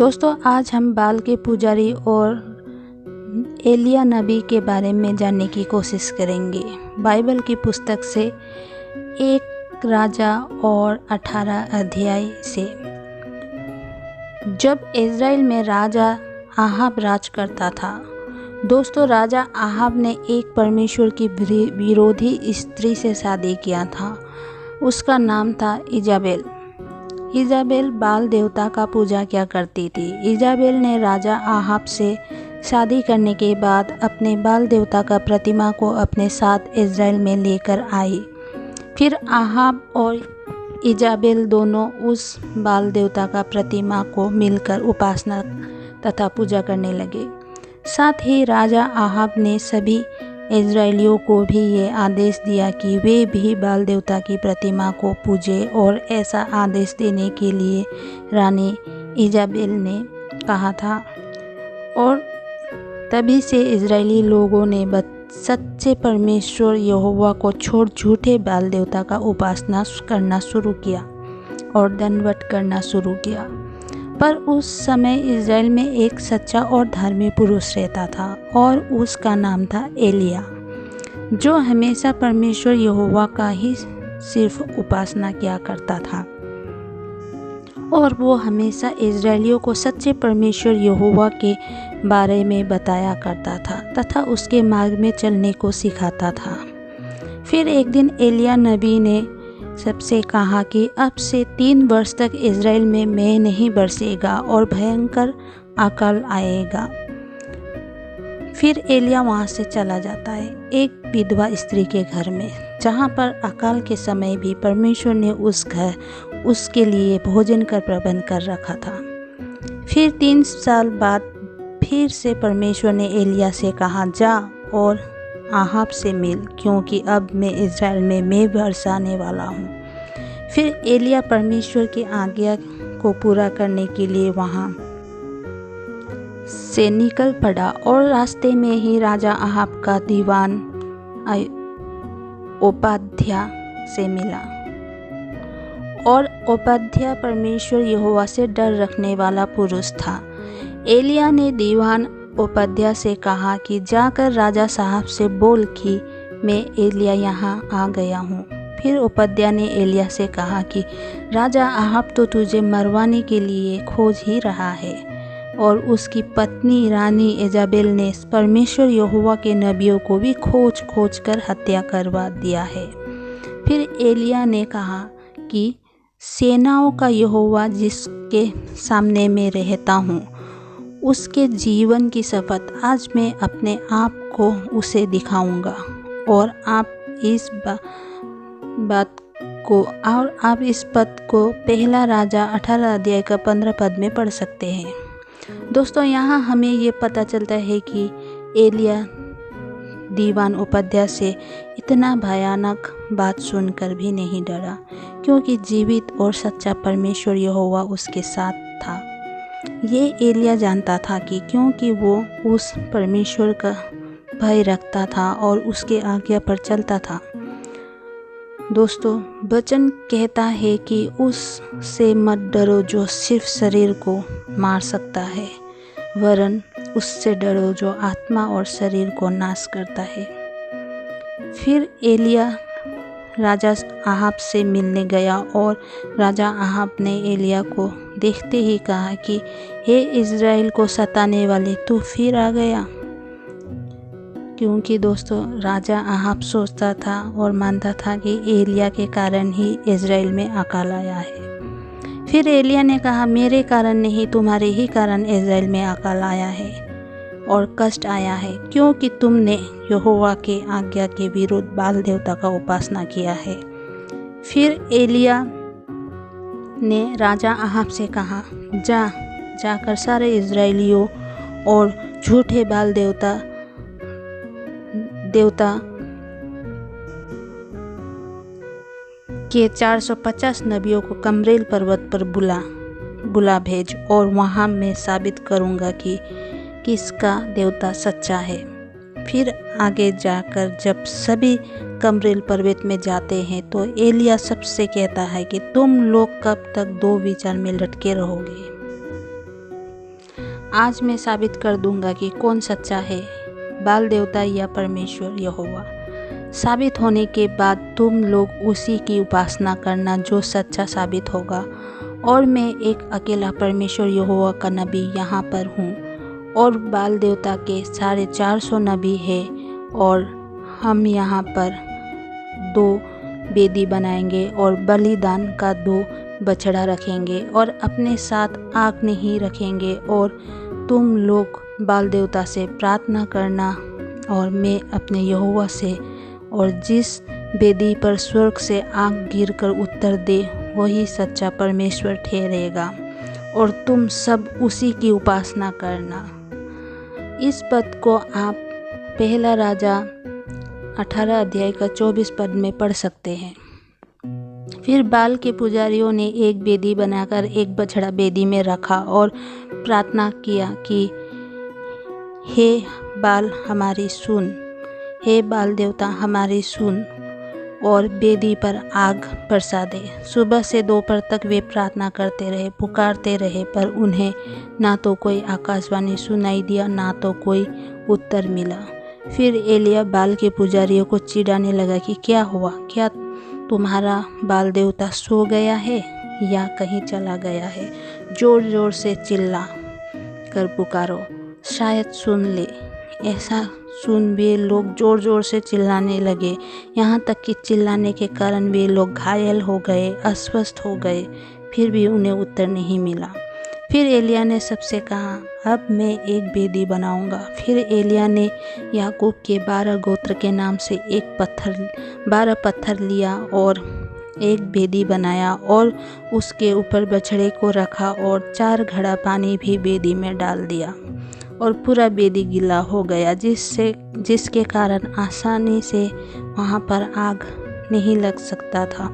दोस्तों, आज हम बाल के पुजारी और एलिया नबी के बारे में जानने की कोशिश करेंगे। बाइबल की पुस्तक से 1 राजा और 18 अध्याय से। जब इज़राइल में राजा आहाब राज करता था, दोस्तों, राजा आहाब ने एक परमेश्वर की विरोधी स्त्री से शादी किया था। उसका नाम था इजाबेल। इजाबेल बाल देवता का पूजा किया करती थी। इजाबेल ने राजा आहाब से शादी करने के बाद अपने बाल देवता का प्रतिमा को अपने साथ इज़राइल में लेकर आई। फिर आहाब और इजाबेल दोनों उस बाल देवता का प्रतिमा को मिलकर उपासना तथा पूजा करने लगे। साथ ही राजा आहाब ने सभी इज़राइलियों को भी ये आदेश दिया कि वे भी बाल देवता की प्रतिमा को पूजे, और ऐसा आदेश देने के लिए रानी इजाबेल ने कहा था। और तभी से इज़राइली लोगों ने सच्चे परमेश्वर यहोवा को छोड़ झूठे बाल देवता का उपासना करना शुरू किया और दंडवत करना शुरू किया। पर उस समय इज़राइल में एक सच्चा और धार्मिक पुरुष रहता था, और उसका नाम था एलिया, जो हमेशा परमेश्वर यहोवा का ही सिर्फ उपासना किया करता था। और वो हमेशा इज़राइलियों को सच्चे परमेश्वर यहोवा के बारे में बताया करता था तथा उसके मार्ग में चलने को सिखाता था। फिर एक दिन एलिया नबी ने सबसे कहा कि अब से 3 वर्ष तक इज़राइल में मेघ नहीं बरसेगा और भयंकर अकाल आएगा। फिर एलिया वहाँ से चला जाता है एक विधवा स्त्री के घर में, जहाँ पर अकाल के समय भी परमेश्वर ने उसके लिए भोजन का प्रबंध कर रखा था। फिर 3 साल बाद फिर से परमेश्वर ने एलिया से कहा, जा और आहाब से मिल, क्योंकि अब मैं इज़राइल में मेघ बरसाने वाला हूँ। फिर एलिया परमेश्वर की आज्ञा को पूरा करने के लिए वहाँ से निकल पड़ा, और रास्ते में ही राजा आहाब का दीवान ओबाद्याह से मिला। और ओबाद्याह परमेश्वर यहोवा से डर रखने वाला पुरुष था। एलिया ने दीवान ओबाद्याह से कहा कि जाकर राजा साहब से बोल कि मैं एलिया यहाँ आ गया हूँ। फिर ओबाद्याह ने एलिया से कहा कि राजा आहाब तो तुझे मरवाने के लिए खोज ही रहा है, और उसकी पत्नी रानी इजाबेल ने परमेश्वर यहोवा के नबियों को भी खोज कर हत्या करवा दिया है। फिर एलिया ने कहा कि सेनाओं का यहोवा जिसके सामने मैं रहता हूँ, उसके जीवन की शपथ आज मैं अपने आप को उसे दिखाऊंगा। और आप इस बात को 1 राजा 18 अध्याय का 15 पद में पढ़ सकते हैं। दोस्तों, यहाँ हमें ये पता चलता है कि एलिया दीवान ओबाद्याह से इतना भयानक बात सुनकर भी नहीं डरा, क्योंकि जीवित और सच्चा परमेश्वर यहोवा उसके साथ था। ये एलिया जानता था कि क्योंकि वो उस परमेश्वर का भय रखता था और उसके आज्ञा पर चलता था। दोस्तों, वचन कहता है कि उससे मत डरो जो सिर्फ शरीर को मार सकता है, वरन उससे डरो जो आत्मा और शरीर को नाश करता है। फिर एलिया राजा आहाब से मिलने गया, और राजा आहाब ने एलिया को देखते ही कहा कि हे इज़राइल को सताने वाले, तू फिर आ गया। क्योंकि दोस्तों, राजा आहाब सोचता था और मानता था कि एलिया के कारण ही इज़राइल में अकाल आया है। फिर एलिया ने कहा, मेरे कारण नहीं, तुम्हारे ही कारण इज़राइल में अकाल आया है और कष्ट आया है, क्योंकि तुमने यहोवा के आज्ञा के विरुद्ध बाल देवता का उपासना किया है। फिर एलिया ने राजा आहाब से कहा, जाकर सारे इज़राइलियों और झूठे बाल देवता के 450 नबियों को कमरेल पर्वत पर बुला भेज, और वहाँ मैं साबित करूँगा कि किसका देवता सच्चा है। फिर आगे जाकर जब सभी कमरेल पर्वत में जाते हैं, तो एलिया सबसे कहता है कि तुम लोग कब तक 2 विचार में लटके रहोगे। आज मैं साबित कर दूंगा कि कौन सच्चा है, बाल देवता या परमेश्वर यहोवा। साबित होने के बाद तुम लोग उसी की उपासना करना जो सच्चा साबित होगा। और मैं एक अकेला परमेश्वर यहोवा का नबी यहाँ पर हूँ, और बाल देवता के 450 नबी है। और हम यहाँ पर 2 वेदी बनाएंगे और बलिदान का 2 बछड़ा रखेंगे और अपने साथ आग नहीं रखेंगे। और तुम लोग बाल देवता से प्रार्थना करना और मैं अपने यहोवा से, और जिस वेदी पर स्वर्ग से आग गिरकर उत्तर दे वही सच्चा परमेश्वर ठहरेगा, और तुम सब उसी की उपासना करना। इस पद को आप पहला राजा 18 अध्याय का 24 पद में पढ़ सकते हैं। फिर बाल के पुजारियों ने एक वेदी बनाकर एक बछड़ा वेदी में रखा और प्रार्थना किया कि हे बाल हमारी सुन, हे बाल देवता हमारी सुन, और वेदी पर आग बरसा दे। सुबह से दोपहर तक वे प्रार्थना करते रहे, पुकारते रहे, पर उन्हें ना तो कोई आकाशवाणी सुनाई दिया, ना तो कोई उत्तर मिला। फिर एलिया बाल के पुजारियों को चिढ़ाने लगा कि क्या हुआ, क्या तुम्हारा बाल देवता सो गया है या कहीं चला गया है? जोर जोर से चिल्ला कर पुकारो, शायद सुन ले। ऐसा सुन वे लोग जोर जोर से चिल्लाने लगे, यहाँ तक कि चिल्लाने के कारण वे लोग घायल हो गए, अस्वस्थ हो गए। फिर भी उन्हें उत्तर नहीं मिला। फिर एलिया ने सबसे कहा, अब मैं एक वेदी बनाऊंगा। फिर एलिया ने याकूब के 12 गोत्र के नाम से 12 पत्थर लिया और एक वेदी बनाया और उसके ऊपर बछड़े को रखा और 4 घड़ा पानी भी वेदी में डाल दिया, और पूरा वेदी गीला हो गया, जिसके कारण आसानी से वहाँ पर आग नहीं लग सकता था।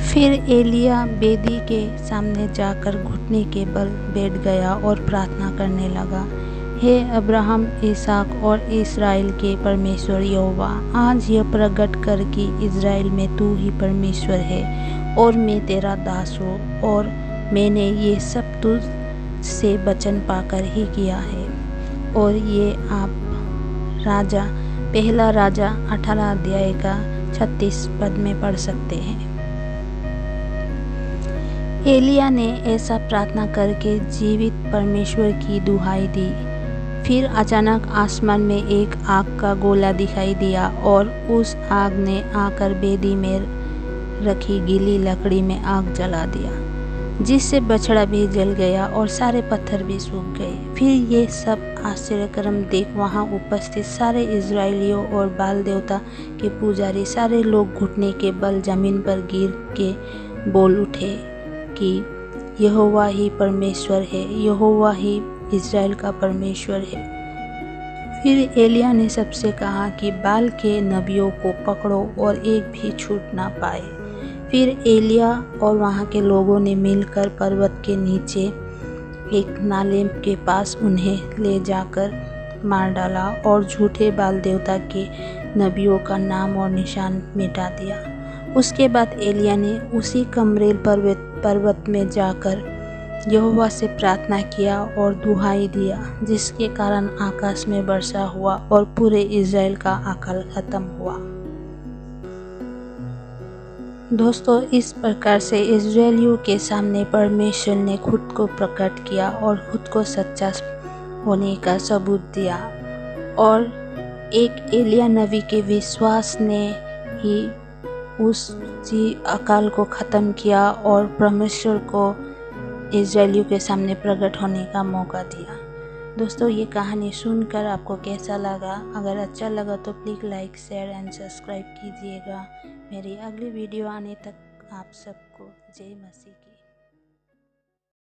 फिर एलिया वेदी के सामने जाकर घुटने के बल बैठ गया और प्रार्थना करने लगा, हे अब्राहम, इसहाक और इस्राएल के परमेश्वर यहोवा, आज यह प्रकट कर कि इस्राएल में तू ही परमेश्वर है और मैं तेरा दास हूँ, और मैंने ये सब तुझ से वचन पाकर ही किया है। और ये आप पहला राजा 18 अध्याय का 36 पद में पढ़ सकते हैं। एलिया ने ऐसा प्रार्थना करके जीवित परमेश्वर की दुहाई दी। फिर अचानक आसमान में एक आग का गोला दिखाई दिया, और उस आग ने आकर वेदी में रखी गीली लकड़ी में आग जला दिया, जिससे बछड़ा भी जल गया और सारे पत्थर भी सूख गए। फिर ये सब आश्चर्यक्रम देख वहाँ उपस्थित सारे इजराइलियों और बाल देवता के पुजारी सारे लोग घुटने के बल जमीन पर गिर के बोल उठे कि यहोवा ही परमेश्वर है, यहोवा ही इज़राइल का परमेश्वर है। फिर एलिया ने सबसे कहा कि बाल के नबियों को पकड़ो और एक भी छूट ना पाए। फिर एलिया और वहाँ के लोगों ने मिलकर पर्वत के नीचे एक नाले के पास उन्हें ले जाकर मार डाला और झूठे बाल देवता के नबियों का नाम और निशान मिटा दिया। उसके बाद एलिया ने उसी कमरेल पर्वत में जाकर यहोवा से प्रार्थना किया और दुहाई दिया, जिसके कारण आकाश में वर्षा हुआ और पूरे इज़राइल का अकाल खत्म हुआ। दोस्तों, इस प्रकार से इज़राइलियों के सामने परमेश्वर ने खुद को प्रकट किया और खुद को सच्चा होने का सबूत दिया, और एक एलिया नबी के विश्वास ने ही उस अकाल को ख़त्म किया और परमेश्वर को इज़राइलियों के सामने प्रकट होने का मौका दिया। दोस्तों, ये कहानी सुनकर आपको कैसा लगा? अगर अच्छा लगा तो please like, share and subscribe कीजिएगा। मेरी अगली वीडियो आने तक आप सबको जय मसीह की।